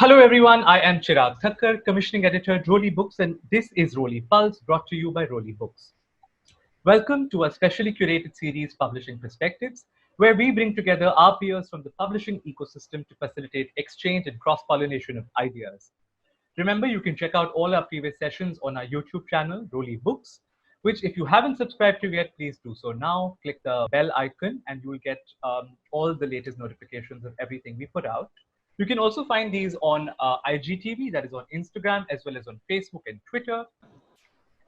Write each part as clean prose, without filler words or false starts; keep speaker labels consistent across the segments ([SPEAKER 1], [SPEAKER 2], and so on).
[SPEAKER 1] Hello everyone, I am Chirag Thakkar, Commissioning Editor at Roli Books, and this is Roli Pulse, brought to you by Roli Books. Welcome to a specially curated series, Publishing Perspectives, where we bring together our peers from the publishing ecosystem to facilitate exchange and cross-pollination of ideas. Remember, you can check out all our previous sessions on our YouTube channel, Roli Books, which if you haven't subscribed to yet, please do so now. Click the bell icon and you will get all the latest notifications of everything we put out. You can also find these on IGTV, that is on Instagram, as well as on Facebook and Twitter.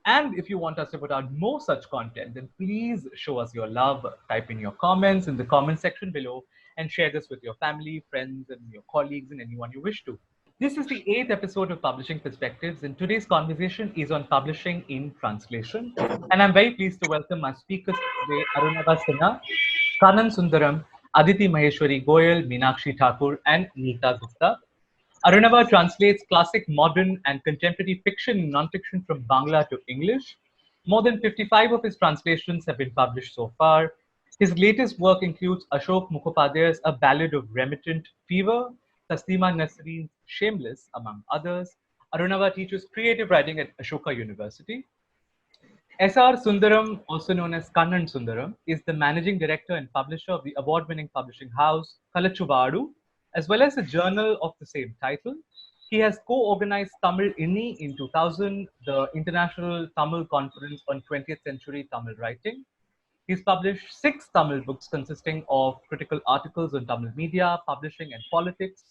[SPEAKER 1] And if you want us to put out more such content, then please show us your love. Type in your comments in the comment section below and share this with your family, friends, and your colleagues and anyone you wish to. This is the 8th episode of Publishing Perspectives, and today's conversation is on publishing in translation. And I'm very pleased to welcome our speakers today, Arunava Sinha, Kanan Sundaram, Aditi Maheshwari Goyal, Meenakshi Thakur, and Neeta Gupta. Arunava translates classic, modern, and contemporary fiction and non-fiction from Bangla to English. More than 55 of his translations have been published so far. His latest work includes Ashok Mukhopadhyay's A Ballad of Remittent Fever, Taslima Nasreen's Shameless, among others. Arunava teaches creative writing at Ashoka University. S.R. Sundaram, also known as Kannan Sundaram, is the managing director and publisher of the award-winning publishing house Kalachuvadu, as well as a journal of the same title. He has co-organized Tamil INNI in 2000, the International Tamil Conference on 20th Century Tamil Writing. He's published 6 Tamil books consisting of critical articles on Tamil media, publishing, and politics.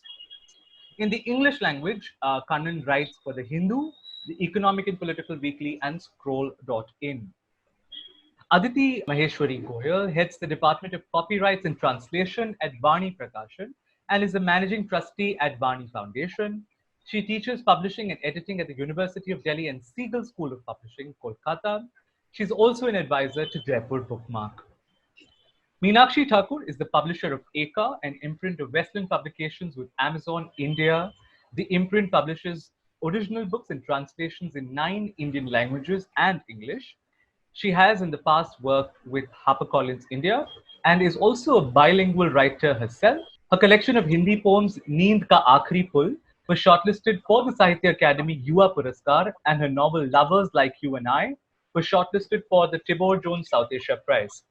[SPEAKER 1] In the English language, Kannan writes for The Hindu, The Economic and Political Weekly, and Scroll.in. Aditi Maheshwari Goyal heads the Department of Copyrights and Translation at Vani Prakashan and is the managing trustee at Vani Foundation. She teaches publishing and editing at the University of Delhi and Seagull School of Publishing, Kolkata. She's also an advisor to Jaipur Bookmark. Meenakshi Thakur is the publisher of Eka, an imprint of Westland publications with Amazon India. The imprint publishes original books and translations in 9 Indian languages and English. She has in the past worked with HarperCollins India and is also a bilingual writer herself. Her collection of Hindi poems, Neend Ka Aakhri Pul, was shortlisted for the Sahitya Academy Yuva Puraskar, and her novel Lovers Like You and I was shortlisted for the Tibor Jones South Asia Prize.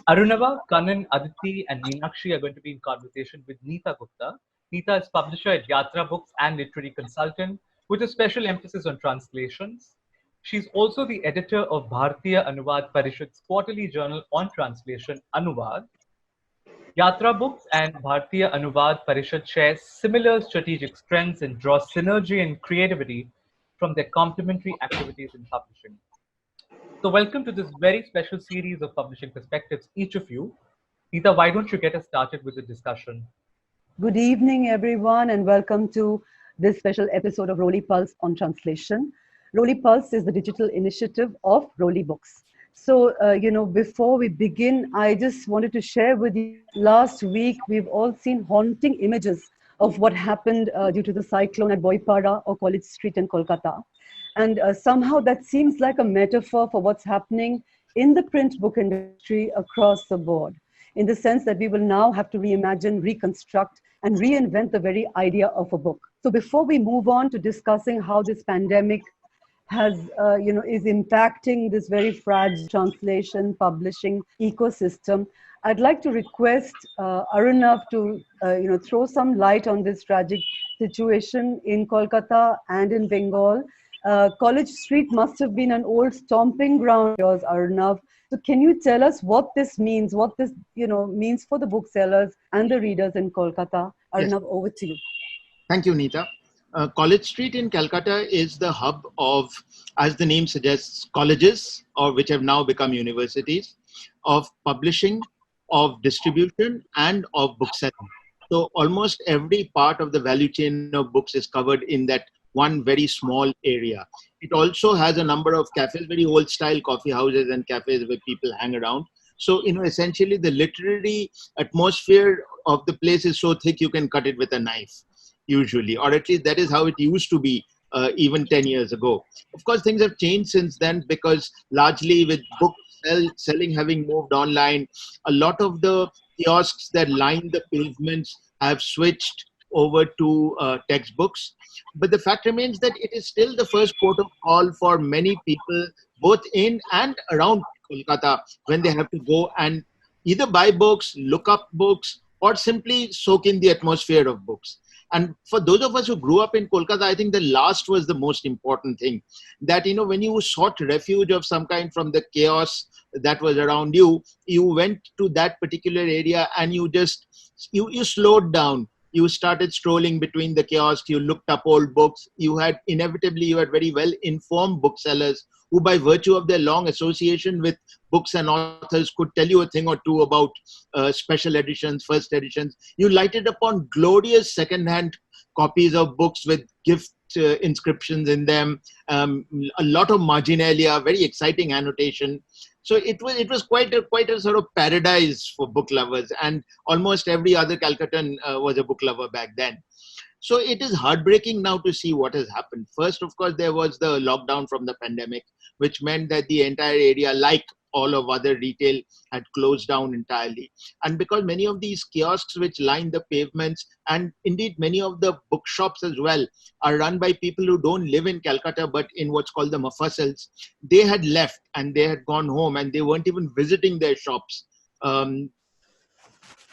[SPEAKER 1] Arunava, Kannan, Aditi, and Meenakshi are going to be in conversation with Neeta Gupta. Neeta is publisher at Yatra Books and literary consultant with a special emphasis on translations. She's also the editor of Bharatiya Anuvad Parishad's quarterly journal on translation, Anuvad. Yatra Books and Bharatiya Anuvad Parishad share similar strategic strengths and draw synergy and creativity from their complementary activities in publishing. So welcome to this very special series of Publishing Perspectives, each of you. Neeta, why don't you get us started with the discussion?
[SPEAKER 2] Good evening, everyone, and welcome to this special episode of Roli Pulse on translation. Roli Pulse is the digital initiative of Roli Books. So, before we begin, I just wanted to share with you, last week, we've all seen haunting images of what happened due to the cyclone at Boipada or College Street in Kolkata. And somehow that seems like a metaphor for what's happening in the print book industry across the board, in the sense that we will now have to reimagine, reconstruct, and reinvent the very idea of a book. So before we move on to discussing how this pandemic is impacting this very fragile translation publishing ecosystem, I'd like to request Arunav to throw some light on this tragic situation in Kolkata and in Bengal. College Street must have been an old stomping ground of yours, Arunav. So can you tell us what this means, what this means for the booksellers and the readers in Kolkata? Arnav, yes. Over to you.
[SPEAKER 3] Thank you, Neeta. College Street in Calcutta is the hub of, as the name suggests, colleges, or which have now become universities, of publishing, of distribution, and of bookselling. So almost every part of the value chain of books is covered in that one very small area. It also has a number of cafes, very old style coffee houses and cafes where people hang around. So, essentially the literary atmosphere of the place is so thick you can cut it with a knife, usually, or at least that is how it used to be even 10 years ago. Of course, things have changed since then because largely with book selling having moved online, a lot of the kiosks that line the pavements have switched over to textbooks. But the fact remains that it is still the first port of call for many people, both in and around Kolkata, when they have to go and either buy books, look up books, or simply soak in the atmosphere of books. And for those of us who grew up in Kolkata, I think the last was the most important thing. That, when you sought refuge of some kind from the chaos that was around you, you went to that particular area and you slowed down. You started strolling between the chaos. You looked up old books. You had very well informed booksellers who, by virtue of their long association with books and authors, could tell you a thing or two about special editions, first editions. You lighted upon glorious second-hand copies of books with gift inscriptions in them, a lot of marginalia, very exciting annotation. So it was quite a sort of paradise for book lovers, and almost every other Calcuttan was a book lover back then. So it is heartbreaking now to see what has happened. First, of course, there was the lockdown from the pandemic, which meant that the entire area, like all of other retail, had closed down entirely. And because many of these kiosks which line the pavements, and indeed many of the bookshops as well, are run by people who don't live in Calcutta but in what's called the mafassals, they had left and they had gone home and they weren't even visiting their shops.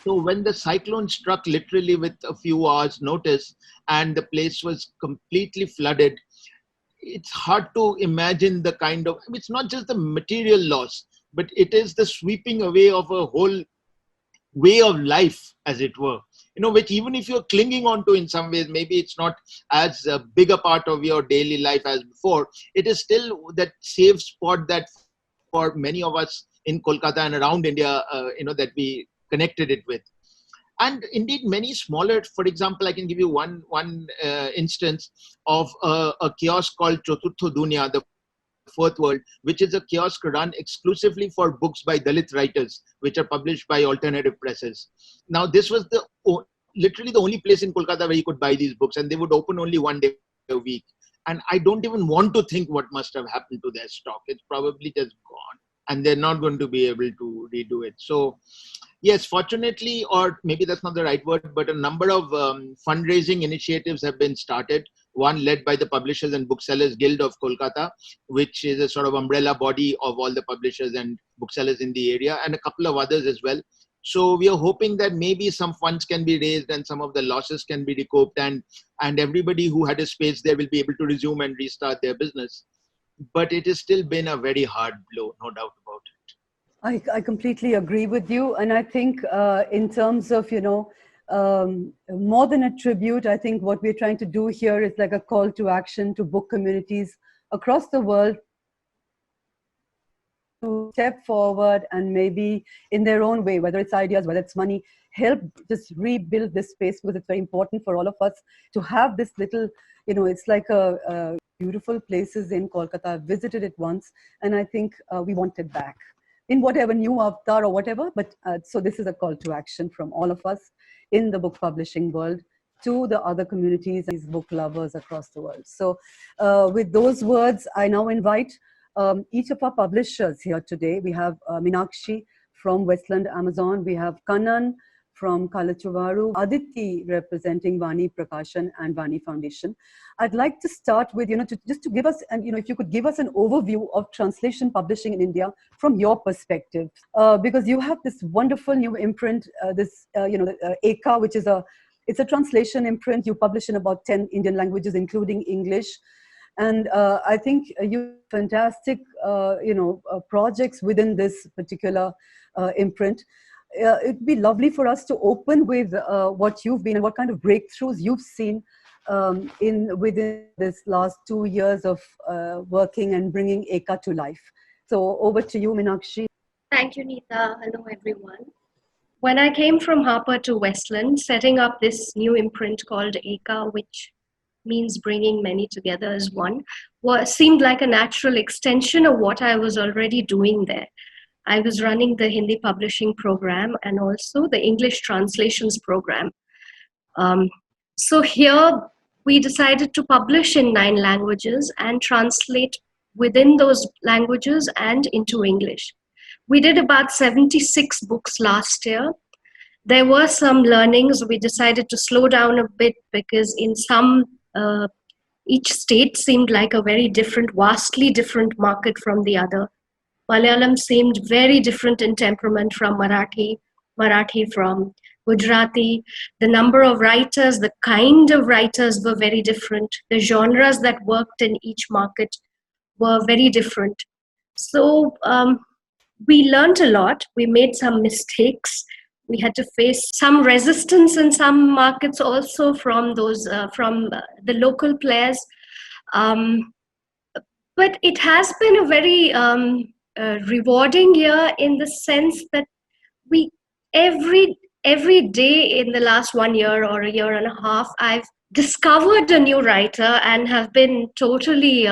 [SPEAKER 3] So when the cyclone struck literally with a few hours notice and the place was completely flooded, it's hard to imagine the kind of, it's not just the material loss, but it is the sweeping away of a whole way of life, as it were, which even if you're clinging on to in some ways, maybe it's not as a bigger part of your daily life as before. It is still that safe spot that for many of us in Kolkata and around India, that we connected it with. And indeed, many smaller, for example, I can give you one instance of a kiosk called Choturtho Dunya, the Fourth World, which is a kiosk run exclusively for books by Dalit writers, which are published by alternative presses. Now, this was literally the only place in Kolkata where you could buy these books, and they would open only one day a week. And I don't even want to think what must have happened to their stock. It's probably just gone, and they're not going to be able to redo it. So, yes, fortunately, or maybe that's not the right word, but a number of fundraising initiatives have been started. One led by the Publishers and Booksellers Guild of Kolkata, which is a sort of umbrella body of all the publishers and booksellers in the area, and a couple of others as well. So we are hoping that maybe some funds can be raised and some of the losses can be recouped, and everybody who had a space there will be able to resume and restart their business. But it has still been a very hard blow, no doubt about it.
[SPEAKER 2] I completely agree with you. And I think in terms of, more than a tribute, I think what we're trying to do here is like a call to action to book communities across the world to step forward and maybe in their own way, whether it's ideas, whether it's money, help just rebuild this space, because it's very important for all of us to have this little, it's like a beautiful places in Kolkata. I visited it once and I think we want it back in whatever new avatar or whatever. But so this is a call to action from all of us in the book publishing world to the other communities, these book lovers across the world. So with those words, I now invite each of our publishers here today. We have Meenakshi from Westland Amazon. We have Kannan from Kalachuvaru, Aditi representing Vani Prakashan and Vani Foundation. I'd like to start with, just to give us, and if you could give us an overview of translation publishing in India from your perspective, because you have this wonderful new imprint, Eka, which is it's a translation imprint. You publish in about 10 Indian languages, including English. And I think you have fantastic, projects within this particular imprint. It'd be lovely for us to open with what you've been and what kind of breakthroughs you've seen within this last 2 years of working and bringing Eka to life. So over to you, Meenakshi.
[SPEAKER 4] Thank you, Neeta. Hello, everyone. When I came from Harper to Westland, setting up this new imprint called Eka, which means bringing many together as one, seemed like a natural extension of what I was already doing there. I was running the Hindi publishing program and also the English translations program. So here we decided to publish in 9 languages and translate within those languages and into English. We did about 76 books last year. there were some learnings. We decided to slow down a bit because in some each state seemed like a very different, vastly different market from the other. Malayalam seemed very different in temperament from Marathi, Marathi from Gujarati. The number of writers, the kind of writers were very different. The genres that worked in each market were very different. So we learned a lot. We made some mistakes. We had to face some resistance in some markets also from the local players. Um, but it has been a very rewarding year in the sense that we every day in the last 1 year or a year and a half, I've discovered a new writer and have been totally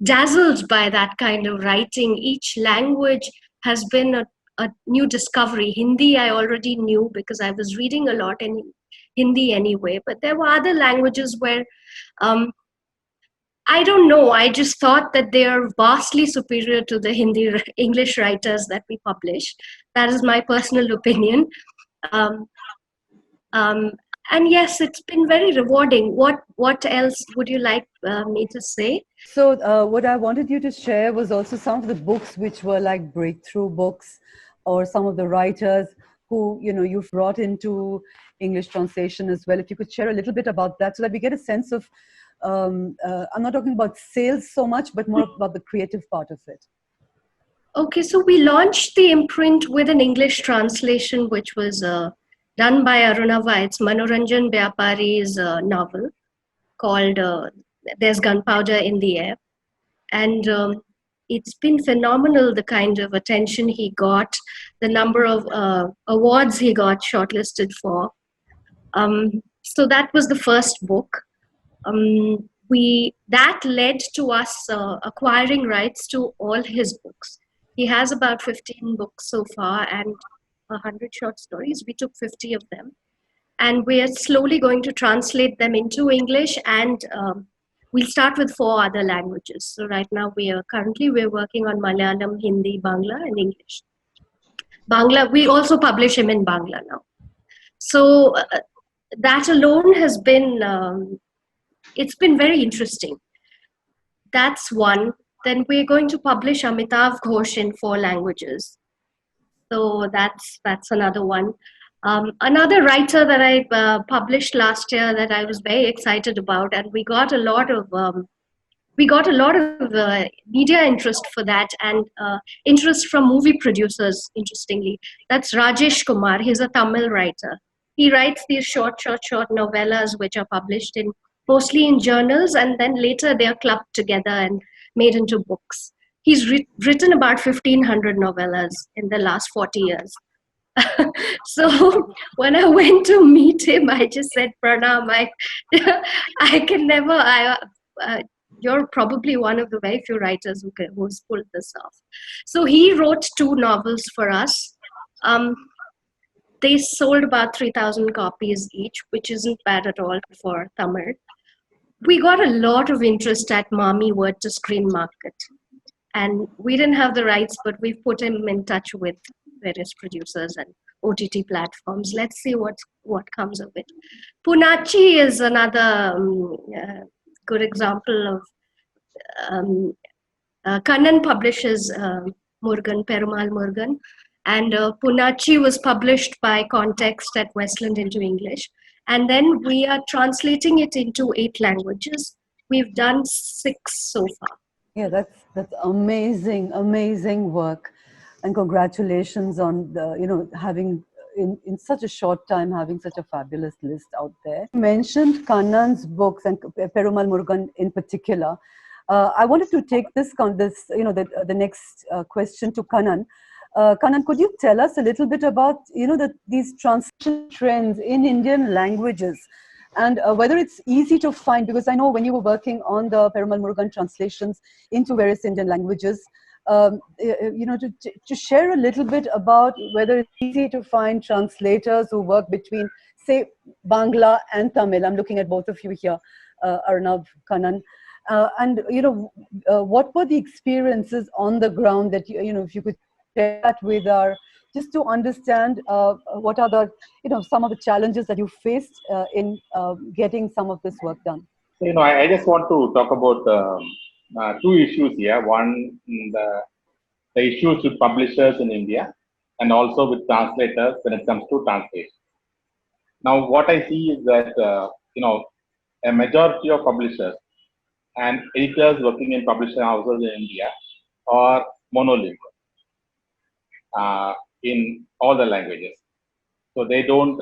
[SPEAKER 4] dazzled by that kind of writing. Each language has been a new discovery. Hindi I already knew because I was reading a lot in Hindi anyway, but there were other languages where um, I don't know. I just thought that they are vastly superior to the English writers that we publish. That is my personal opinion. Um, um, and yes, it's been very rewarding. What else would you like me to say?
[SPEAKER 2] So what I wanted you to share was also some of the books which were like breakthrough books, or some of the writers who you've brought into English translation as well. If you could share a little bit about that, so that we get a sense of. I'm not talking about sales so much, but more about the creative part of it.
[SPEAKER 4] Okay, so we launched the imprint with an English translation, which was done by Arunava. It's Manoranjan Vyapari's novel called There's Gunpowder in the Air. And it's been phenomenal, the kind of attention he got, the number of awards he got shortlisted for. So that was the first book. That led to us acquiring rights to all his books. He has about 15 books so far and 100 short stories. We took 50 of them. And we're slowly going to translate them into English, and we'll start with 4 other languages. So right now we're working on Malayalam, Hindi, Bangla, and English. Bangla, we also publish him in Bangla now. So that alone has been, it's been very interesting. That's one. Then we're going to publish Amitav Ghosh in 4 languages. So that's another one. Another writer that I published last year that I was very excited about, and we got a lot of media interest for that, and interest from movie producers. Interestingly, that's Rajesh Kumar. He's a Tamil writer. He writes these short novellas which are published in mostly in journals, and then later they are clubbed together and made into books. He's written about 1,500 novellas in the last 40 years. So when I went to meet him, I just said, Pranam, I can never, you're probably one of the very few writers who's pulled this off. So he wrote 2 novels for us. They sold about 3,000 copies each, which isn't bad at all for Tamil. We got a lot of interest at Mami Word to Screen Market. And we didn't have the rights, but we've put him in touch with various producers and OTT platforms. Let's see what comes of it. Punachi is another good example of Kannan publishes Murugan, Perumal Murugan, and Punachi was published by Context at Westland into English. And then we are translating it into 8 languages. We've done 6 so far.
[SPEAKER 2] Yeah, that's amazing work, and congratulations on the having in such a short time having such a fabulous list out there. You mentioned Kannan's books and Perumal Murugan in particular. I wanted to take the next question to Kannan. Kannan, could you tell us a little bit about these translation trends in Indian languages? And whether it's easy to find, because I know when you were working on the Perumal Murugan translations into various Indian languages, to share a little bit about whether it's easy to find translators who work between, say, Bangla and Tamil. I'm looking at both of you here, Arnav, Kannan. And what were the experiences on the ground that if you could share that with our just to understand what are the, some of the challenges that you faced in getting some of this work done.
[SPEAKER 5] So, I just want to talk about two issues here. One, the issues with publishers in India, and also with translators when it comes to translation. Now, what I see is that a majority of publishers and editors working in publishing houses in India are monolingual in all the languages. So they don't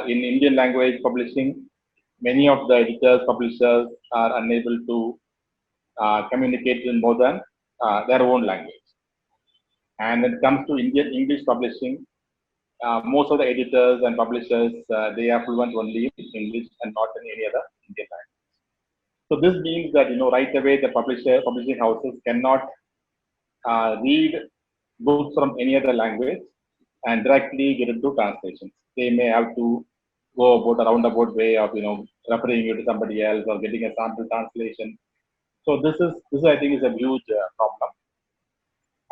[SPEAKER 5] in Indian language publishing. Many of the editors, publishers are unable to communicate in more than their own language. And when it comes to Indian English publishing, most of the editors and publishers they are fluent only in English and not in any other Indian language. So this means that right away the publishing houses cannot read books from any other language and directly get into translations. They may have to go about a roundabout way of referring you to somebody else or getting a sample translation. So this I think is a huge problem.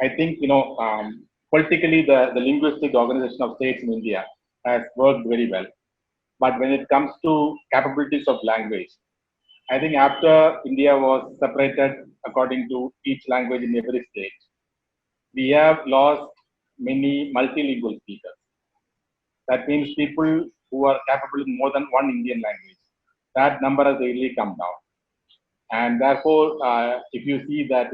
[SPEAKER 5] I think politically the linguistic organization of states in India has worked very well, but when it comes to capabilities of language, I think after India was separated according to each language in every state, we have lost many multilingual speakers. That means people who are capable in more than one Indian language. That number has really come down. And therefore, if you see that,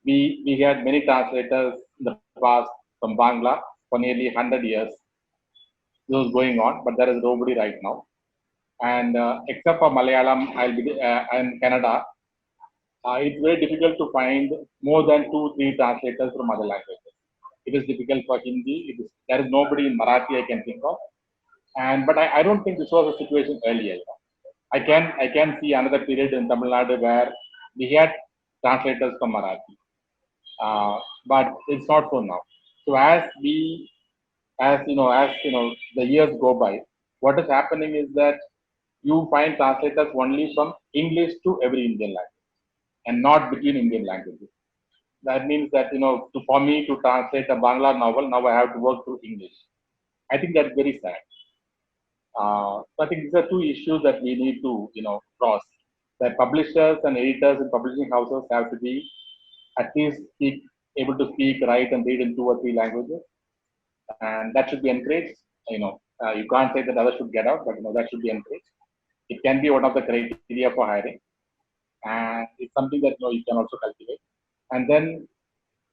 [SPEAKER 5] we had many translators in the past from Bangla for nearly 100 years. This was going on, but there is nobody right now. And except for Malayalam and Kannada, it's very difficult to find more than 2-3 translators from other languages. It is difficult for Hindi. There is nobody in Marathi I can think of. But I don't think this was a situation earlier. I can see another period in Tamil Nadu where we had translators from Marathi, but it's not so now. So as the years go by, what is happening is that you find translators only from English to every Indian language, and not between Indian languages. That means that for me to translate a Bangla novel, now I have to work through English. I think that's very sad. So I think these are two issues that we need to cross. That publishers and editors in publishing houses have to be at least able to speak, write, and read in 2 or 3 languages, and that should be encouraged. You can't say that others should get out, but that should be encouraged. It can be one of the criteria for hiring, and it's something that you can also cultivate. And then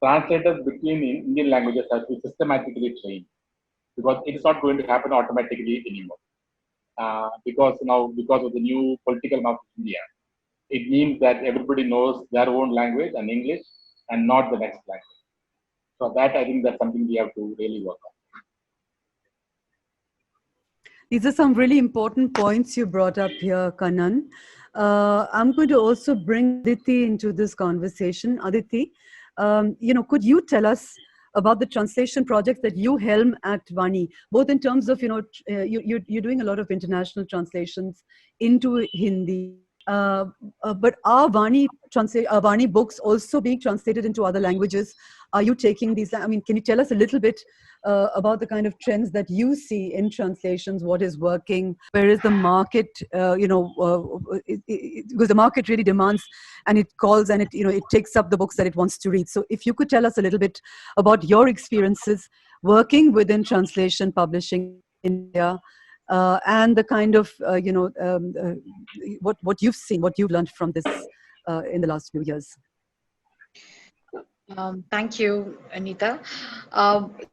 [SPEAKER 5] translators between Indian languages have to be systematically trained, because it's not going to happen automatically anymore. Because of the new political map of India, it means that everybody knows their own language and English and not the next language. So that I think that's something we have to really work on.
[SPEAKER 2] These are some really important points you brought up here, Kannan. I'm going to also bring Aditi into this conversation. Aditi, could you tell us about the translation projects that you helm at Vani, both in terms of, you're doing a lot of international translations into Hindi, but are Vani books also being translated into other languages? Are you taking these? I mean, can you tell us a little bit about the kind of trends that you see in translations? What is working? Where is the market? Because the market really demands, and it calls, and it takes up the books that it wants to read. So, if you could tell us a little bit about your experiences working within translation publishing in India. And the kind of what you've seen, what you've learned from this in the last few years.
[SPEAKER 6] Thank you, Anita.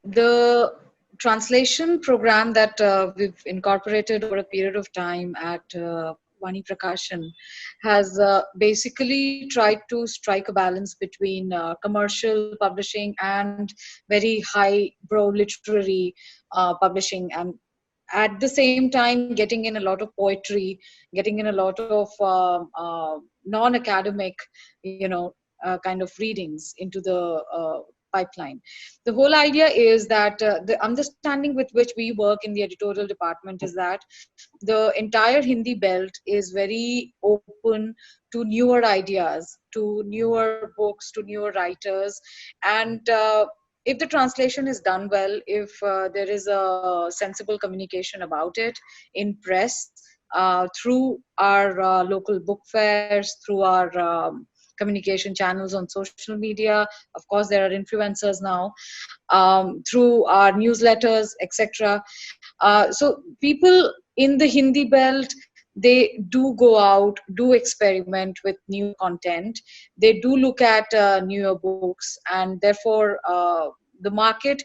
[SPEAKER 6] The translation program that we've incorporated over a period of time at Vani Prakashan has basically tried to strike a balance between commercial publishing and very high-brow literary publishing, and at the same time getting in a lot of poetry, getting in a lot of non-academic kind of readings into the pipeline. The whole idea is that the understanding with which we work in the editorial department is that the entire Hindi belt is very open to newer ideas, to newer books, to newer writers, and if the translation is done well, if there is a sensible communication about it in press, through our local book fairs, through our communication channels on social media. Of course, there are influencers now, through our newsletters, etc. So people in the Hindi belt, they do go out, do experiment with new content. They do look at newer books, and therefore the market.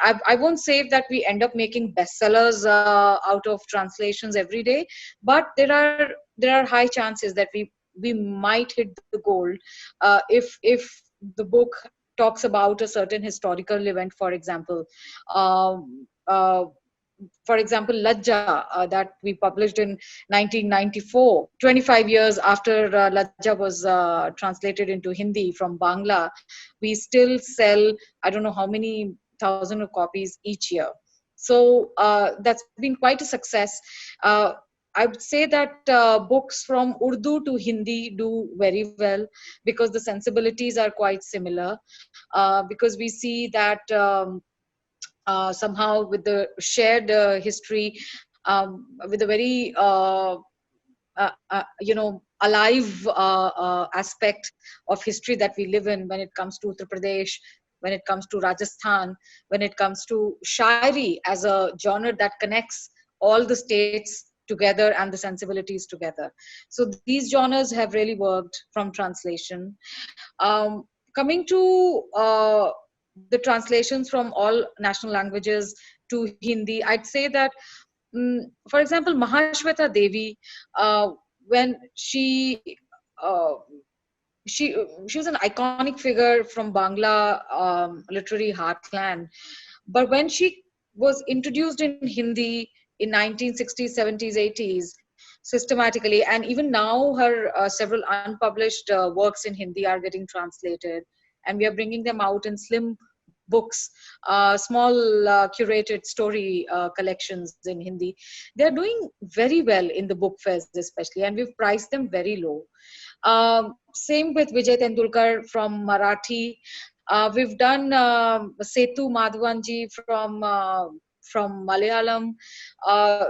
[SPEAKER 6] I won't say that we end up making bestsellers out of translations every day, but there are high chances that we might hit the goal if the book talks about a certain historical event, for example. Um, uh, for example, Lajja, that we published in 1994, 25 years after Lajja was translated into Hindi from Bangla, we still sell, I don't know how many thousand of copies each year. So that's been quite a success. Uh, I would say that books from Urdu to Hindi do very well because the sensibilities are quite similar. Because we see that somehow with the shared history, with a very alive aspect of history that we live in when it comes to Uttar Pradesh, when it comes to Rajasthan, when it comes to Shairi as a genre that connects all the states together and the sensibilities together. So these genres have really worked from translation. Coming to the translations from all national languages to Hindi, I'd say that, for example, Mahashweta Devi, when uh, she was an iconic figure from Bangla literary heartland, but when she was introduced in Hindi in 1960s, 70s, 80s, systematically, and even now her several unpublished works in Hindi are getting translated, and we are bringing them out in slim books, small curated story collections in Hindi. They are doing very well in the book fairs, especially, and we've priced them very low. Same with Vijay Tendulkar from Marathi. We've done Setu Madhavanji from Malayalam.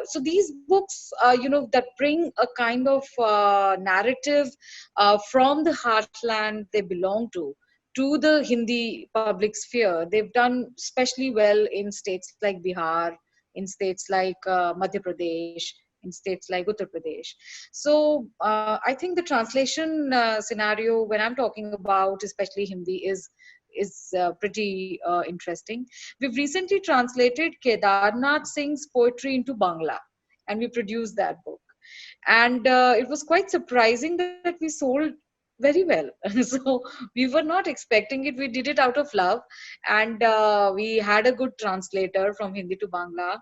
[SPEAKER 6] So these books, that bring a kind of narrative from the heartland they belong to the Hindi public sphere. They've done especially well in states like Bihar, in states like Madhya Pradesh, in states like Uttar Pradesh. So I think the translation scenario, when I'm talking about especially Hindi, is pretty interesting. We've recently translated Kedarnath Singh's poetry into Bangla, and we produced that book. And it was quite surprising that we sold very well. So we were not expecting it. We did it out of love, and we had a good translator from Hindi to Bangla,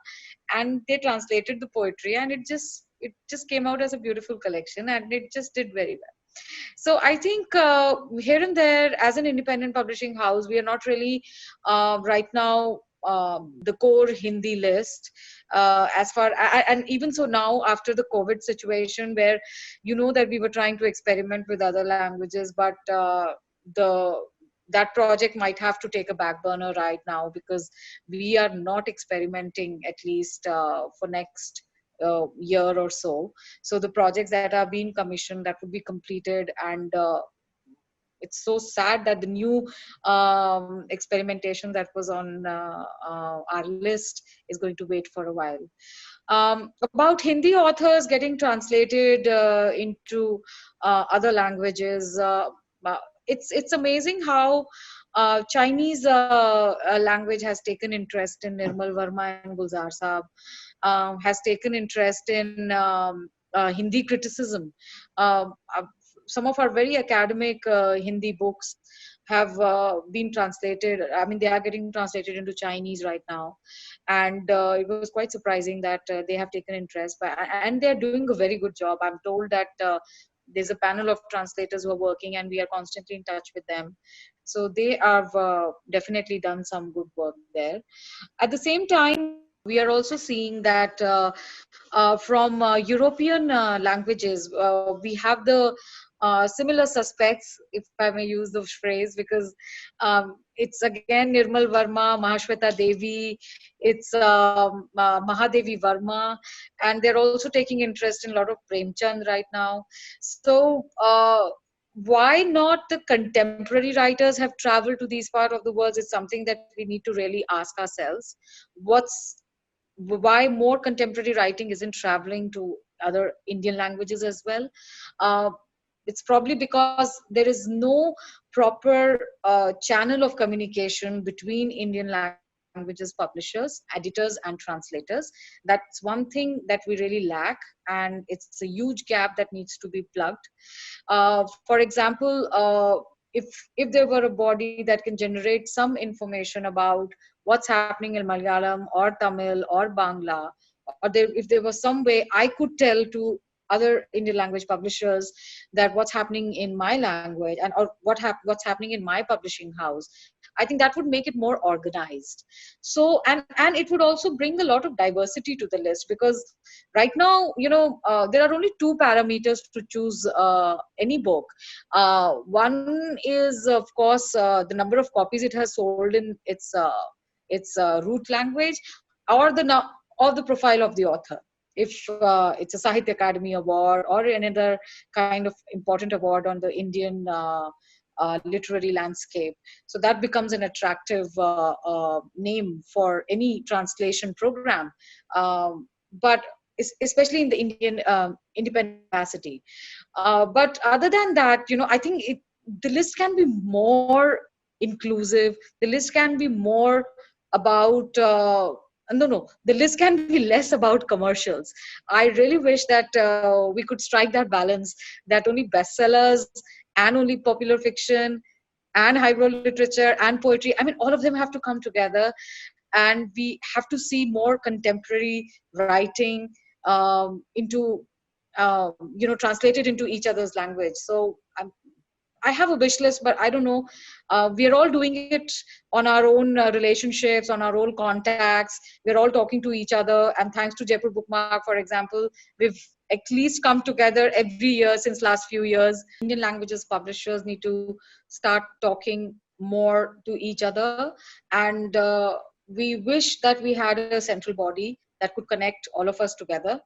[SPEAKER 6] and they translated the poetry, and it just came out as a beautiful collection, and it just did very well. So I think here and there, as an independent publishing house, we are not really right now the core Hindi list. As far and even so now, after the COVID situation, where that we were trying to experiment with other languages, but the that project might have to take a back burner right now, because we are not experimenting, at least for next year or so. So the projects that are being commissioned, that would be completed, and it's so sad that the new experimentation that was on our list is going to wait for a while. About Hindi authors getting translated into other languages, it's amazing how Chinese language has taken interest in Nirmal Verma and Gulzar Saab, has taken interest in Hindi criticism. Some of our very academic Hindi books have been translated. I mean, they are getting translated into Chinese right now, and it was quite surprising that they have taken interest. And they are doing a very good job. I'm told that there's a panel of translators who are working, and we are constantly in touch with them. So they have definitely done some good work there. At the same time, we are also seeing that from European languages, we have the similar suspects, if I may use the phrase, because it's again Nirmal Verma, Mahashweta Devi, it's Mahadevi Verma, and they're also taking interest in a lot of Premchand right now. So why not the contemporary writers have traveled to these parts of the world is something that we need to really ask ourselves. What's why more contemporary writing isn't traveling to other Indian languages as well? Uh, it's probably because there is no proper channel of communication between Indian languages publishers, editors, and translators. That's one thing that we really lack, and it's a huge gap that needs to be plugged. For example, if there were a body that can generate some information about what's happening in Malayalam or Tamil or Bangla, or if there was some way I could tell to other Indian language publishers that what's happening in my language and or what's happening in my publishing house, I think that would make it more organized. So and it would also bring a lot of diversity to the list, because right now, there are only two parameters to choose any book. One is, of course, the number of copies it has sold in its root language, or or the profile of the author. If it's a Sahitya Academy Award or another kind of important award on the Indian literary landscape, so that becomes an attractive name for any translation program. But especially in the Indian independent capacity. But other than that, I think the list can be more inclusive. The list can be more about no, the list can be less about commercials. I really wish that we could strike that balance, that only bestsellers and only popular fiction and highbrow literature and poetry, I mean, all of them have to come together, and we have to see more contemporary writing into translated into each other's language. So I have a wish list, but I don't know. We are all doing it on our own relationships, on our own contacts. We're all talking to each other. And thanks to Jaipur Bookmark, for example, we've at least come together every year since last few years. Indian languages publishers need to start talking more to each other. And we wish that we had a central body that could connect all of us together.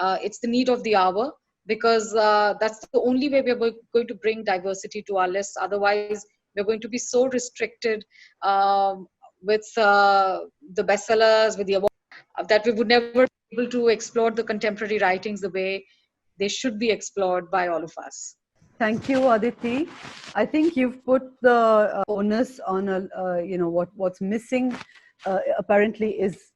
[SPEAKER 6] It's the need of the hour, because that's the only way we're going to bring diversity to our lists. Otherwise, we're going to be so restricted with the bestsellers, with the awards, that we would never be able to explore the contemporary writings the way they should be explored by all of us.
[SPEAKER 2] Thank you, Aditi. I think you've put the onus on what's missing. Apparently, is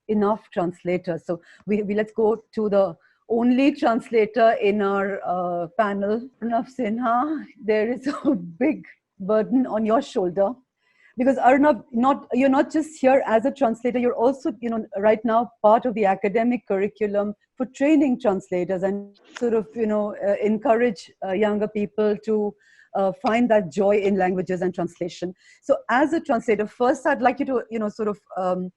[SPEAKER 2] enough translators. So we let's go to the only translator in our panel, Arnav Sinha. There is a big burden on your shoulder, because Arnav, you're not just here as a translator, you're also, right now part of the academic curriculum for training translators and sort of, encourage younger people to find that joy in languages and translation. So as a translator, first I'd like you to, sort of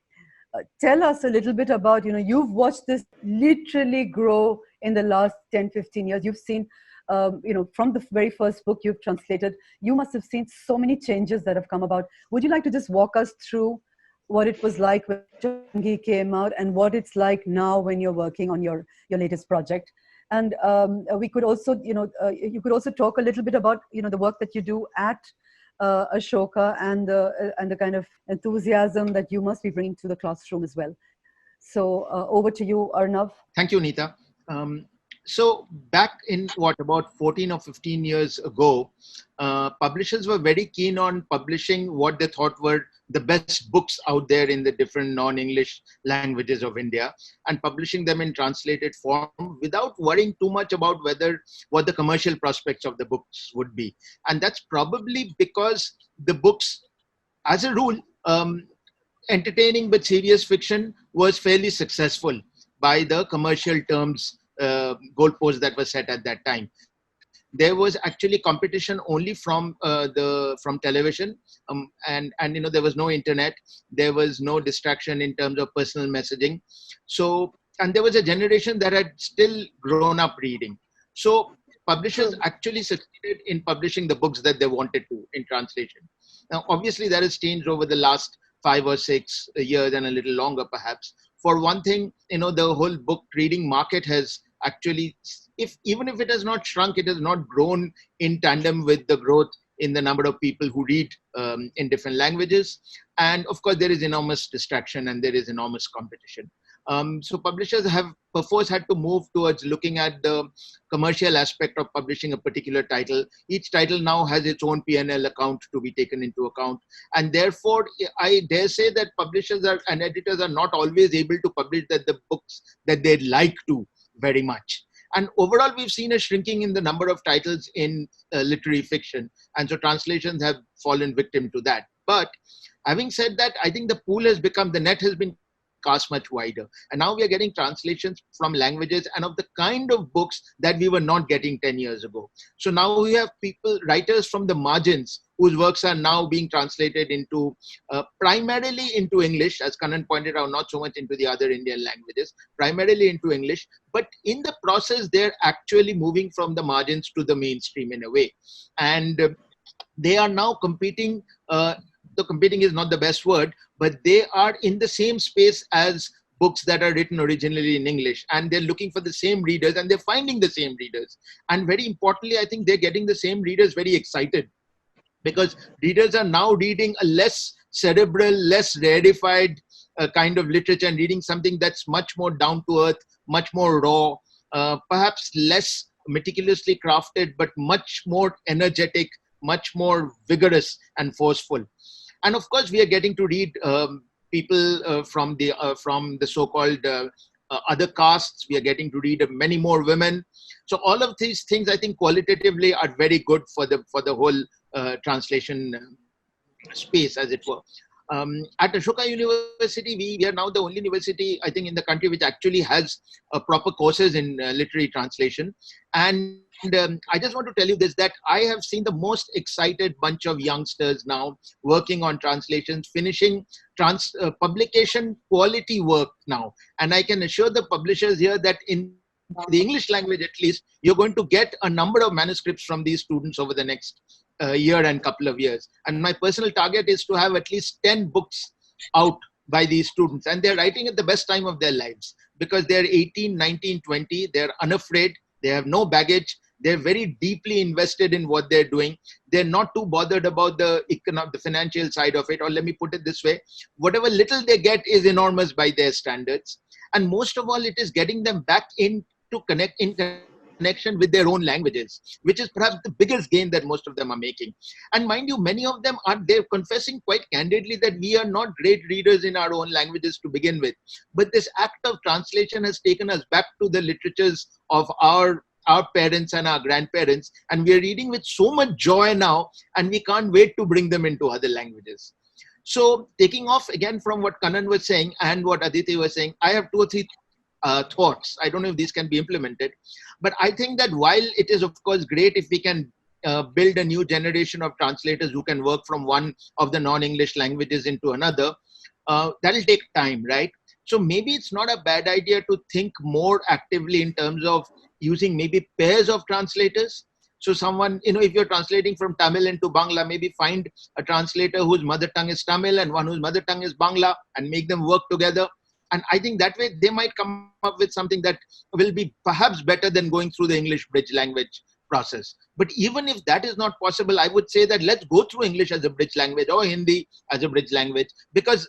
[SPEAKER 2] tell us a little bit about, you've watched this literally grow in the last 10, 15 years. You've seen, from the very first book you've translated, you must have seen so many changes that have come about. Would you like to just walk us through what it was like when Changi came out and what it's like now when you're working on your latest project? And we could also, you could also talk a little bit about, the work that you do at Ashoka and the kind of enthusiasm that you must be bringing to the classroom as well. So over to you, Arnav.
[SPEAKER 3] Thank you, Neeta. So back in about 14 or 15 years ago, publishers were very keen on publishing what they thought were the best books out there in the different non-English languages of India, and publishing them in translated form without worrying too much about what the commercial prospects of the books would be. And that's probably because the books, as a rule, entertaining but serious fiction was fairly successful by the commercial terms goalposts that were set at that time. There was actually competition only from television, and there was no internet, there was no distraction in terms of personal messaging. So, and there was a generation that had still grown up reading. So publishers actually succeeded in publishing the books that they wanted to in translation. Now, obviously, that has changed over the last 5 or 6 years and a little longer, perhaps. For one thing, the whole book reading market has actually, even if it has not shrunk, it has not grown in tandem with the growth in the number of people who read in different languages. And of course, there is enormous distraction and there is enormous competition. So publishers have perforce had to move towards looking at the commercial aspect of publishing a particular title. Each title now has its own P&L account to be taken into account. And therefore, I dare say that publishers and editors are not always able to publish the books that they'd like to very much. And overall, we've seen a shrinking in the number of titles in literary fiction. And so translations have fallen victim to that. But having said that, I think the net has been cast much wider. And now we are getting translations from languages and of the kind of books that we were not getting 10 years ago. So now we have writers from the margins whose works are now being translated into primarily into English, as Kannan pointed out, not so much into the other Indian languages, primarily into English. But in the process, they're actually moving from the margins to the mainstream in a way. And they are now competing. The competing is not the best word, but they are in the same space as books that are written originally in English, and they're looking for the same readers and they're finding the same readers. And very importantly, I think they're getting the same readers very excited, because readers are now reading a less cerebral, less rarefied kind of literature and reading something that's much more down to earth, much more raw, perhaps less meticulously crafted, but much more energetic, much more vigorous and forceful. And of course, we are getting to read people from the so-called other castes. We are getting to read many more women. So all of these things, I think, qualitatively are very good for the whole translation space, as it were. At Ashoka University, we are now the only university, I think, in the country which actually has proper courses in literary translation. And I just want to tell you this, that I have seen the most excited bunch of youngsters now working on translations, finishing publication quality work now. And I can assure the publishers here that in the English language, at least, you're going to get a number of manuscripts from these students over the next year and couple of years. And my personal target is to have at least 10 books out by these students. And they're writing at the best time of their lives, because they're 18, 19, 20. They're unafraid. They have no baggage. They're very deeply invested in what they're doing. They're not too bothered about the financial side of it. Or let me put it this way, whatever little they get is enormous by their standards. And most of all, it is getting them back in connection with their own languages, which is perhaps the biggest gain that most of them are making. And mind you, many of them they're confessing quite candidly that we are not great readers in our own languages to begin with. But this act of translation has taken us back to the literatures of our parents and our grandparents, and we are reading with so much joy now, and we can't wait to bring them into other languages. So taking off again from what Kannan was saying and what Aditi was saying, I have 2 or 3 thoughts. I don't know if these can be implemented, but I think that while it is of course great if we can build a new generation of translators who can work from one of the non-English languages into another, that'll take time, right? So maybe it's not a bad idea to think more actively in terms of using maybe pairs of translators. So someone, if you're translating from Tamil into Bangla, maybe find a translator whose mother tongue is Tamil and one whose mother tongue is Bangla, and make them work together. And I think that way they might come up with something that will be perhaps better than going through the English bridge language process. But even if that is not possible, I would say that let's go through English as a bridge language or Hindi as a bridge language, because,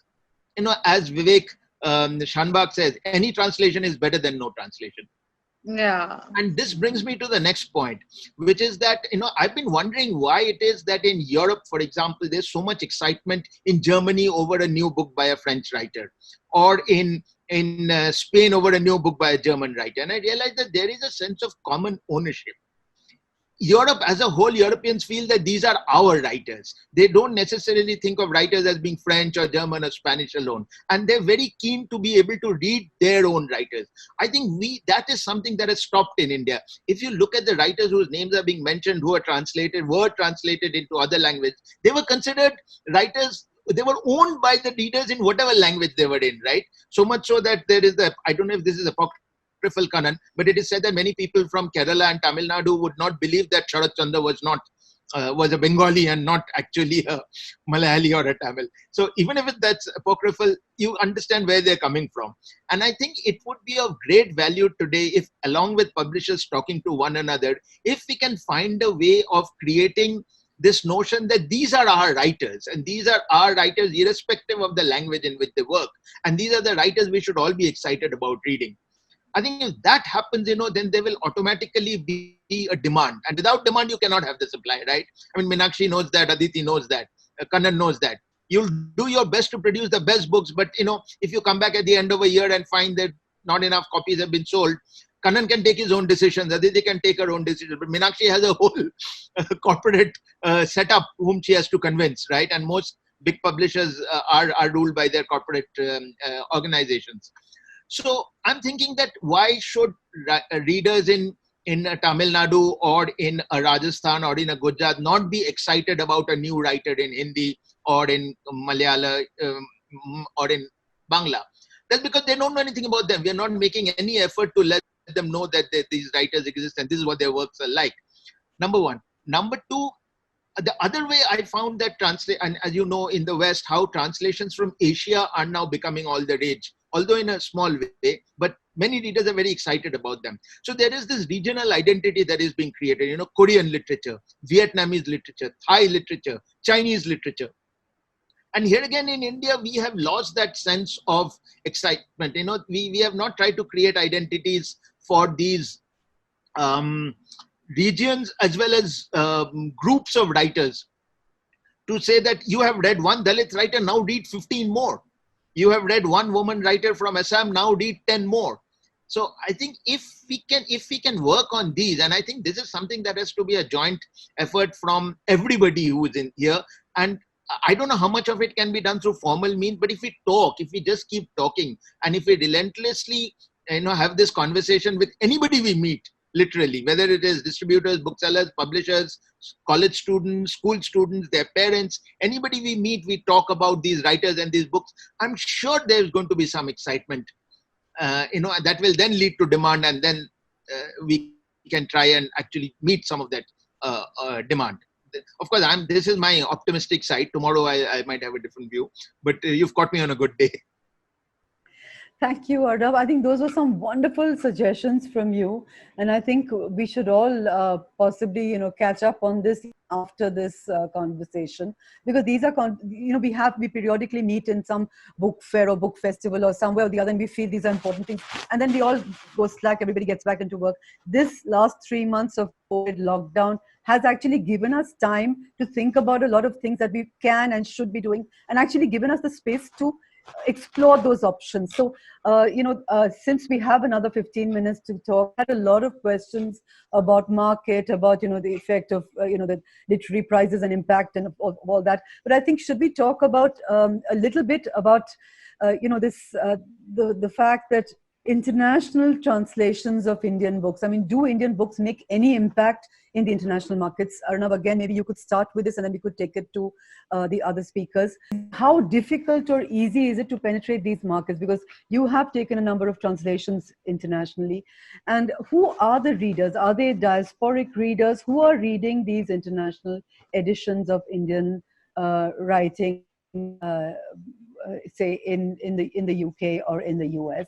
[SPEAKER 3] as Vivek Shanbag says, any translation is better than no translation.
[SPEAKER 6] Yeah.
[SPEAKER 3] And this brings me to the next point, which is that, I've been wondering why it is that in Europe, for example, there's so much excitement in Germany over a new book by a French writer, or in Spain over a new book by a German writer. And I realized that there is a sense of common ownership. Europe as a whole, Europeans feel that these are our writers. They don't necessarily think of writers as being French or German or Spanish alone. And they're very keen to be able to read their own writers. I think that is something that has stopped in India. If you look at the writers whose names are being mentioned, who were translated into other language, they were considered writers. They were owned by the readers in whatever language they were in, right? So much so that there is I don't know if this is apocryphal, Kannan, but it is said that many people from Kerala and Tamil Nadu would not believe that Sharat Chandra was not was a Bengali and not actually a Malayali or a Tamil. So even if that's apocryphal, you understand where they're coming from. And I think it would be of great value today if, along with publishers talking to one another, if we can find a way of creating this notion that these are our writers, and these are our writers irrespective of the language in which they work. And these are the writers we should all be excited about reading. I think if that happens, then there will automatically be a demand. And without demand, you cannot have the supply, right? I mean, Meenakshi knows that, Aditi knows that, Kannan knows that. You'll do your best to produce the best books, but if you come back at the end of a year and find that not enough copies have been sold, Kannan can take his own decisions, Aditi can take her own decisions, but Meenakshi has a whole corporate setup whom she has to convince, right? And most big publishers are ruled by their corporate organizations. So I'm thinking that why should readers in Tamil Nadu or in Rajasthan or in a Gujarat not be excited about a new writer in Hindi or in Malayalam or in Bangla? That's because they don't know anything about them. We are not making any effort to let them know that these writers exist and this is what their works are like. Number one. Number two, the other way I found that and as you know in the West, how translations from Asia are now becoming all the rage, although in a small way, but many readers are very excited about them. So there is this regional identity that is being created, Korean literature, Vietnamese literature, Thai literature, Chinese literature. And here again in India, we have lost that sense of excitement. We have not tried to create identities for these regions as well as groups of writers, to say that you have read one Dalit writer, now read 15 more. You have read one woman writer from Assam, now read 10 more. So I think if we can work on these, and I think this is something that has to be a joint effort from everybody who is in here. And I don't know how much of it can be done through formal means, but if we just keep talking, and if we relentlessly have this conversation with anybody we meet, literally, whether it is distributors, booksellers, publishers, college students, school students, their parents, anybody we meet, we talk about these writers and these books, I'm sure there's going to be some excitement, that will then lead to demand, and then we can try and actually meet some of that demand. Of course, this is my optimistic side. Tomorrow I might have a different view, but you've caught me on a good day.
[SPEAKER 2] Thank you, Arnav. I think those were some wonderful suggestions from you. And I think we should all possibly, catch up on this after this conversation, because these are, we periodically meet in some book fair or book festival or somewhere or the other, and we feel these are important things. And then we all go slack, everybody gets back into work. This last 3 months of COVID lockdown has actually given us time to think about a lot of things that we can and should be doing, and actually given us the space to explore those options. So, since we have another 15 minutes to talk, I had a lot of questions about market, about, the effect of, the literary prizes and impact and all that. But I think, should we talk about a little bit about, the fact that international translations of Indian books, I mean, do Indian books make any impact in the international markets? Arnav, again, maybe you could start with this and then we could take it to the other speakers. How difficult or easy is it to penetrate these markets? Because you have taken a number of translations internationally. And who are the readers? Are they diasporic readers who are reading these international editions of Indian writing, say in the UK or in the US?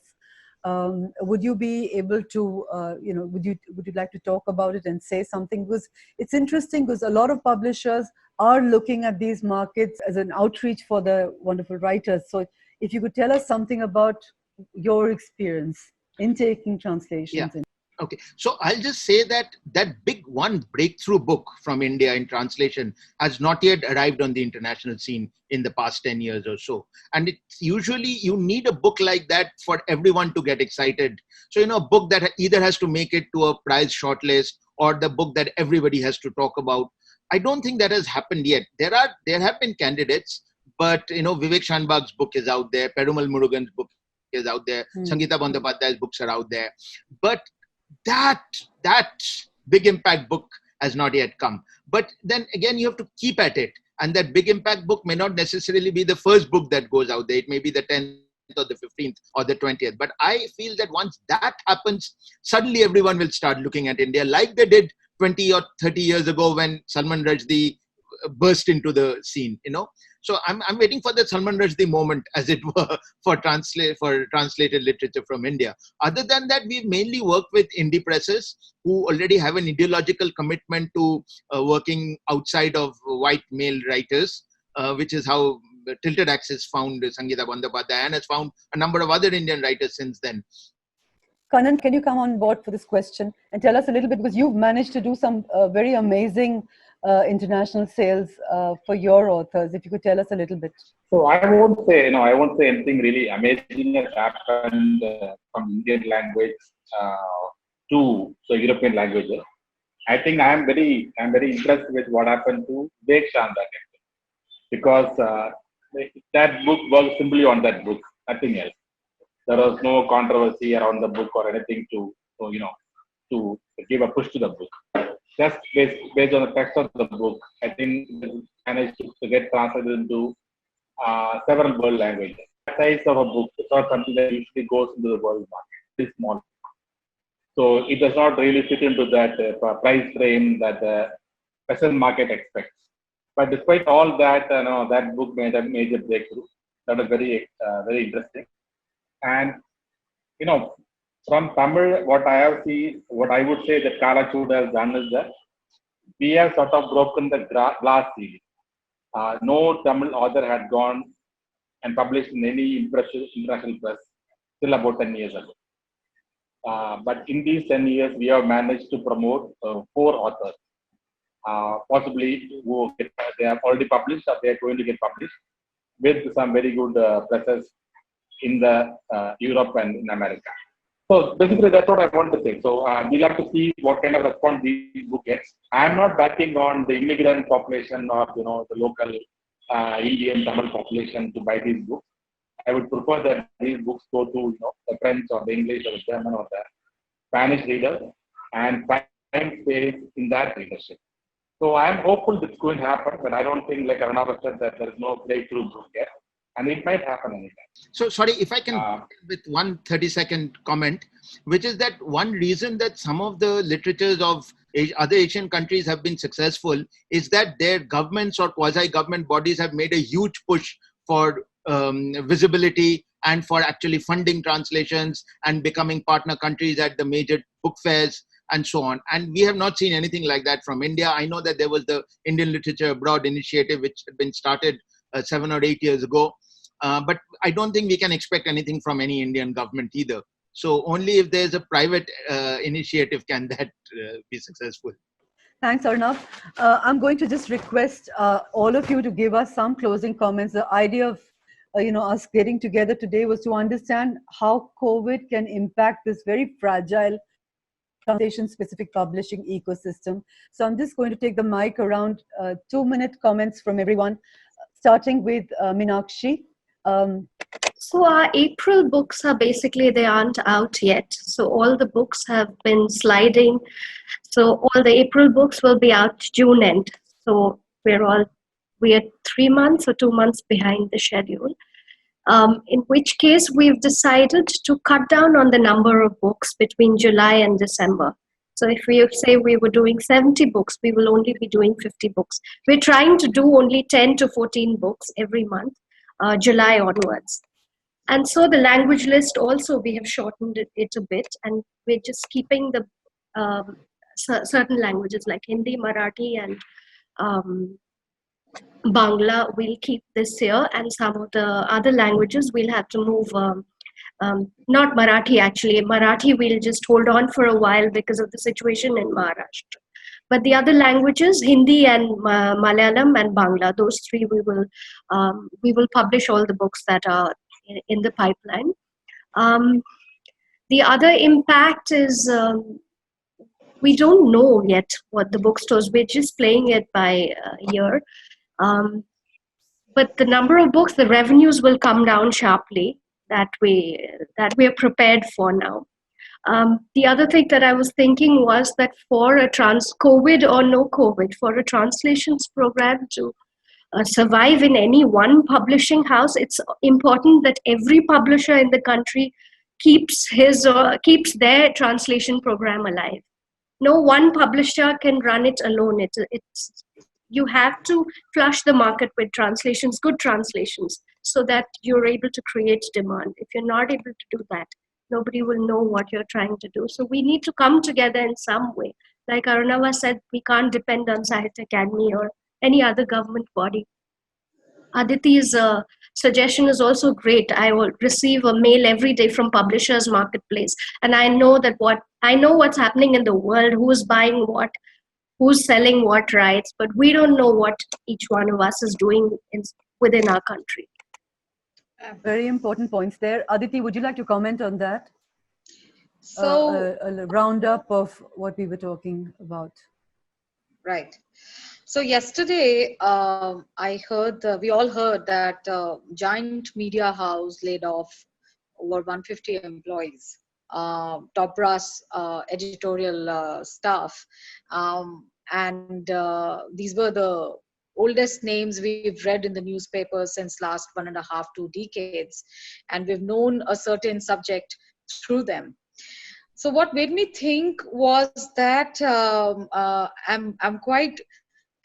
[SPEAKER 2] Would you be able to, would you like to talk about it and say something? Because it's interesting, because a lot of publishers are looking at these markets as an outreach for the wonderful writers. So if you could tell us something about your experience in taking translations.
[SPEAKER 3] Yeah. Okay, so I'll just say that big one breakthrough book from India in translation has not yet arrived on the international scene in the past 10 years or so. And it's usually, you need a book like that for everyone to get excited. So, a book that either has to make it to a prize shortlist or the book that everybody has to talk about. I don't think that has happened yet. There have been candidates, but, Vivek Shanbag's book is out there. Perumal Murugan's book is out there. Sangeeta Bandyopadhyay's books are out there. But that big impact book has not yet come. But then again, you have to keep at it. And that big impact book may not necessarily be the first book that goes out there. It may be the 10th or the 15th or the 20th. But I feel that once that happens, suddenly everyone will start looking at India like they did 20 or 30 years ago when Salman Rushdie burst into the scene, So I'm waiting for the Salman Rushdie moment, as it were, for translated literature from India. Other than that, we've mainly worked with indie presses who already have an ideological commitment to working outside of white male writers, which is how Tilted Axis found Sangeeta Bandyopadhyay and has found a number of other Indian writers since then.
[SPEAKER 2] Kannan, can you come on board for this question and tell us a little bit, because you've managed to do some very amazing international sales for your authors. If you could tell us a little bit.
[SPEAKER 5] So I won't say anything really amazing has happened from Indian language to the European languages. I think I'm very impressed with what happened to Vivek Chandra, because that book worked simply on that book, nothing else. There was no controversy around the book or anything to give a push to the book. Just based on the text of the book, I think it managed to get translated into several world languages. The size of a book is not something that usually goes into the world market. It's small. So it does not really fit into that price frame that the Western market expects. But despite all that, that book made a major breakthrough. That was very interesting. And from Tamil, what I would say that Kalachud has done is that we have sort of broken the glass ceiling. No Tamil author had gone and published in any international press till about 10 years ago. But in these 10 years, we have managed to promote 4 authors, possibly they have already published or they are going to get published with some very good presses in the Europe and in America. So basically, that's what I want to say. So we'll have to see what kind of response these book gets. I'm not backing on the immigrant population or the local Indian Tamil population to buy these books. I would prefer that these books go to the French or the English or the German or the Spanish readers and find space in that readership. So I'm hopeful this is going to happen, but I don't think, like Arnav said, that there is no breakthrough book yet. And it might happen anytime.
[SPEAKER 3] So, sorry, if I can, with one 30-second comment, which is that one reason that some of the literatures of other Asian countries have been successful is that their governments or quasi-government bodies have made a huge push for visibility and for actually funding translations and becoming partner countries at the major book fairs and so on. And we have not seen anything like that from India. I know that there was the Indian Literature Abroad initiative, which had been started 7 or 8 years ago. But I don't think we can expect anything from any Indian government either. So only if there's a private initiative can that be successful.
[SPEAKER 2] Thanks, Arnav. I'm going to just request all of you to give us some closing comments. The idea of us getting together today was to understand how COVID can impact this very fragile translation-specific publishing ecosystem. So I'm just going to take the mic around 2-minute comments from everyone, starting with Meenakshi.
[SPEAKER 4] So our April books are basically, they aren't out yet. So all the books have been sliding. So all the April books will be out June end. So we are 3 months or 2 months behind the schedule. In which case we've decided to cut down on the number of books between July and December. So if we say we were doing 70 books, we will only be doing 50 books. We're trying to do only 10 to 14 books every month, July onwards. And so the language list also, we have shortened it a bit, and we're just keeping the certain languages like Hindi, Marathi, and Bangla we'll keep this year, and some of the other languages we'll have to move. Not Marathi actually. Marathi we'll just hold on for a while because of the situation in Maharashtra. But the other languages, Hindi and Malayalam and Bangla, those 3 we will publish all the books that are in the pipeline. The other impact is we don't know yet what the bookstores. We're just playing it by ear. But the number of books, the revenues will come down sharply. That we are prepared for now. The other thing that I was thinking was that for a COVID or no COVID, for a translations program to survive in any one publishing house, it's important that every publisher in the country keeps their translation program alive. No one publisher can run it alone. It's you have to flush the market with translations, good translations, so that you're able to create demand. If you're not able to do that, nobody will know what you're trying to do. So we need to come together in some way. Like Arunava said, we can't depend on Sahitya Academy or any other government body. Aditi's suggestion is also great. I will receive a mail every day from Publishers Marketplace, and I know what's happening in the world, who's buying what, who's selling what rights, but we don't know what each one of us is doing within our country.
[SPEAKER 2] Very important points there. Aditi, would you like to comment on that?
[SPEAKER 6] So,
[SPEAKER 2] A roundup of what we were talking about.
[SPEAKER 6] right. So yesterday, we all heard that giant media house laid off over 150 employees, top brass editorial staff, and these were the oldest names we've read in the newspapers since last 1.5, 2 decades, and we've known a certain subject through them. So what made me think was that I'm quite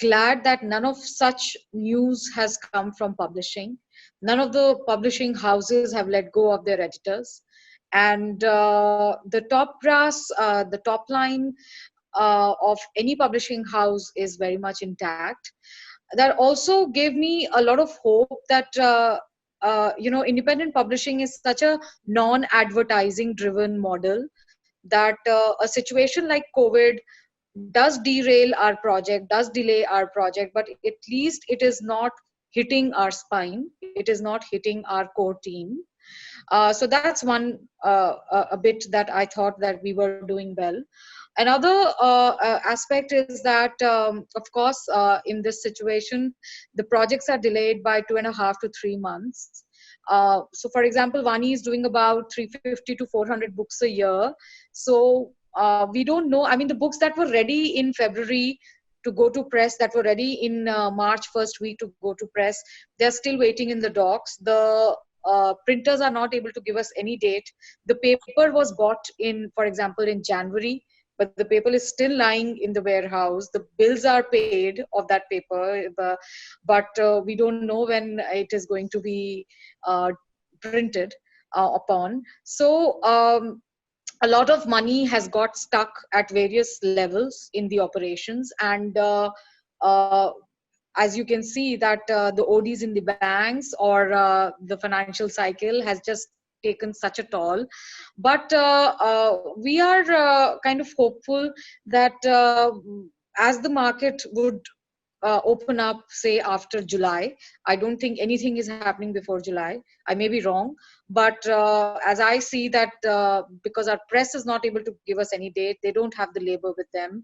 [SPEAKER 6] glad that none of such news has come from publishing. None of the publishing houses have let go of their editors, and the top brass, the top line of any publishing house is very much intact. That also gave me a lot of hope that independent publishing is such a non-advertising driven model that a situation like COVID does derail our project, does delay our project, but at least it is not hitting our spine, it is not hitting our core team. So that's one a bit that I thought that we were doing well. Another aspect is that, of course, in this situation, the projects are delayed by 2.5 to 3 months. So, for example, Vani is doing about 350 to 400 books a year. So we don't know. I mean, the books that were ready in February to go to press, that were ready in March first week to go to press, they're still waiting in the docks. The printers are not able to give us any date. The paper was bought in, for example, in January, but the paper is still lying in the warehouse. The bills are paid of that paper, but we don't know when it is going to be printed upon. So a lot of money has got stuck at various levels in the operations, and uh, as you can see that the ODs in the banks or the financial cycle has just taken such a toll. But we are kind of hopeful that as the market would open up, say after July. I don't think anything is happening before July. I may be wrong, but as I see that because our press is not able to give us any date, they don't have the labor with them.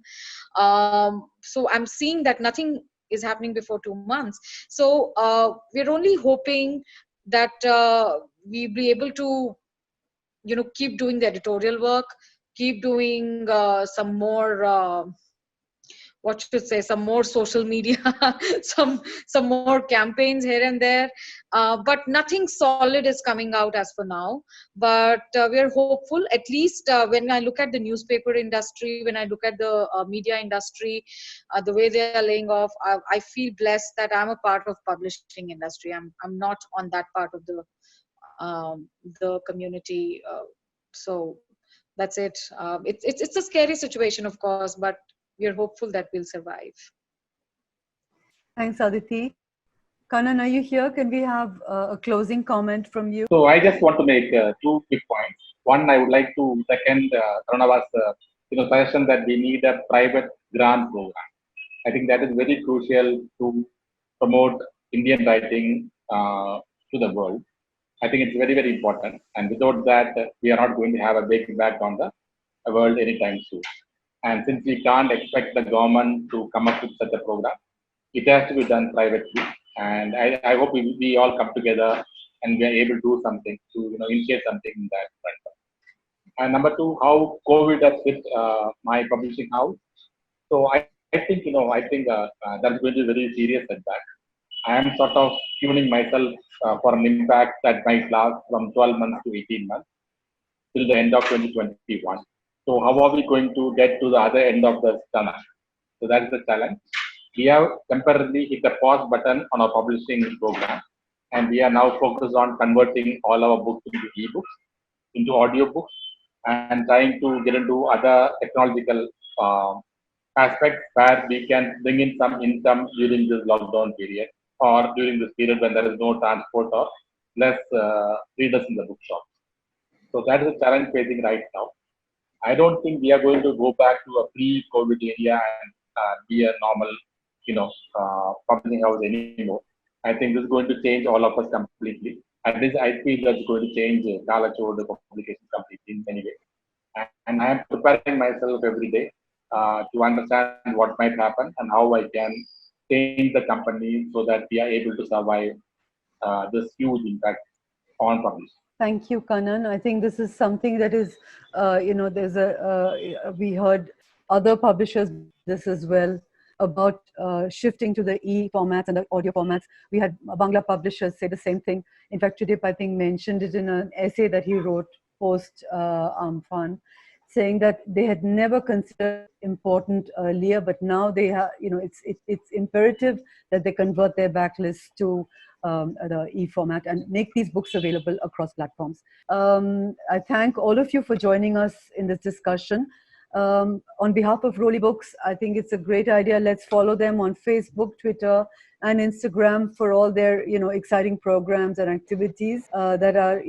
[SPEAKER 6] So I'm seeing that nothing is happening before 2 months. So we're only hoping that we'll be able to, keep doing the editorial work, keep doing some more. What should say, some more social media, some more campaigns here and there, but nothing solid is coming out as for now. But we are hopeful. At least when I look at the newspaper industry, when I look at the media industry, the way they are laying off, I feel blessed that I'm a part of publishing industry. I'm not on that part of the community. So that's it. It's a scary situation, of course, but we are hopeful that we'll survive.
[SPEAKER 2] Thanks, Aditi. Kanan, are you here? Can we have a closing comment from you?
[SPEAKER 5] So I just want to make two quick points. One, I would like to second Pranava's suggestion that we need a private grant program. I think that is very crucial to promote Indian writing to the world. I think it's very, very important. And without that, we are not going to have a big impact on the world anytime soon. And since we can't expect the government to come up with such a program, it has to be done privately. And I hope we all come together and we are able to do something to initiate something in that front. And number two, how COVID has hit my publishing house. So I think that's going to be a very serious setback. I am sort of tuning myself for an impact that might last from 12 months to 18 months till the end of 2021. So how are we going to get to the other end of the tunnel? So that's the challenge. We have temporarily hit the pause button on our publishing program, and we are now focused on converting all our books into ebooks, into audiobooks, and trying to get into other technological aspects where we can bring in some income during this lockdown period or during this period when there is no transport or less readers in the bookshop. So that is a challenge facing right now. I don't think we are going to go back to a pre-COVID area and be a normal, publishing house anymore. I think this is going to change all of us completely. At least I feel that's going to change Kalacho, the publication completely in many ways. And I am preparing myself every day to understand what might happen and how I can change the company so that we are able to survive this huge impact on publishing.
[SPEAKER 2] Thank you, Kanan. I think this is something that is, we heard other publishers this as well about shifting to the e-formats and the audio formats. We had Bangla publishers say the same thing. In fact, Chidip, I think, mentioned it in an essay that he wrote post Amphan, saying that they had never considered important earlier, but now they have, it's imperative that they convert their backlist to the e-format and make these books available across platforms. I thank all of you for joining us in this discussion. On behalf of Roli Books, I think it's a great idea. Let's follow them on Facebook, Twitter, and Instagram for all their, exciting programs and activities that are,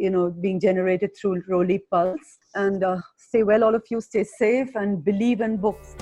[SPEAKER 2] being generated through Roli Pulse. And stay well, all of you. Stay safe and believe in books.